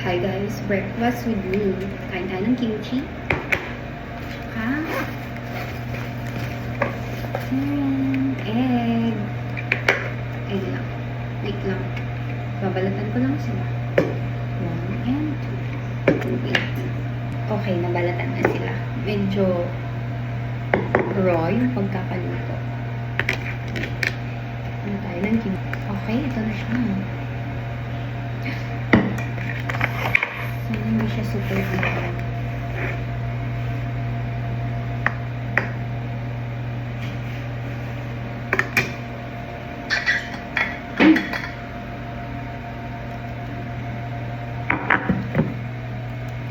Hi guys, breakfast with me. Kain tayo ng kimchi. Tsaka, egg. Egg lang. Wait lang. Babalatan ko lang sila. 1 and 2. Wait. Okay, nabalatan na sila. Medyo raw yung pagkakaluto. Ano tayo ng kimchi? Okay, ito na siya. Sana hindi siya super hard.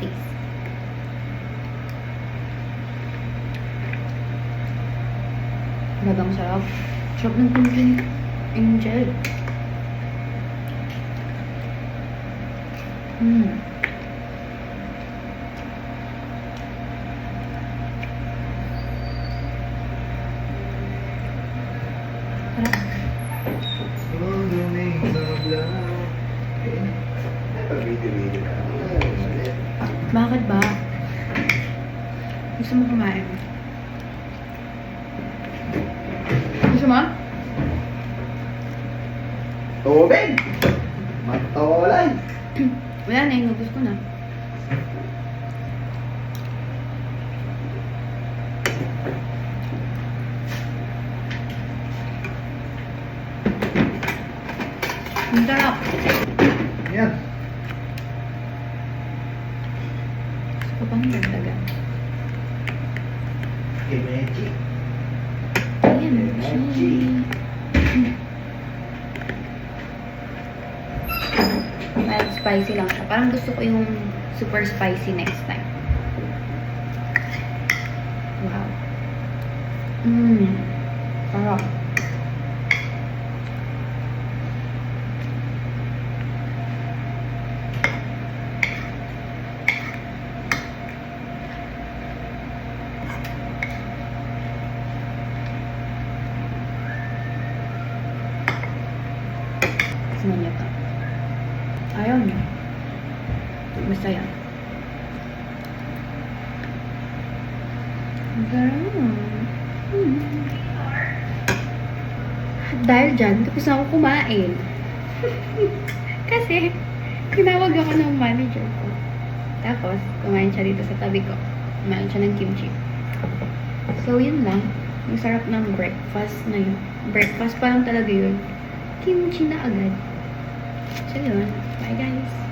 Taste. Lagang sarap. Sarap ng pumpkin angel. Bakit ba? Gusto mo kumain? Gusto mo? Tubig! Matawalay! Wala na, inubos ko na. Ang sarap. Yan. Gusto ko pang dagdagan. Kimchi. Ayan, Kimchi. mild spicy lang siya. Parang gusto ko yung super spicy next time. Wow. Sarap. Gusto niya to. Ayaw niya. Basta yan. Dahil dyan, tapos na ako kumain. Kasi, tinawag ako ng manager ko. Tapos, kumain siya dito sa tabi ko. Kumain siya ng kimchi. So, yun lang. Ang sarap ng breakfast na yun. Breakfast pa lang talaga yun. Kimchi na agad. So, yun. Bye, guys.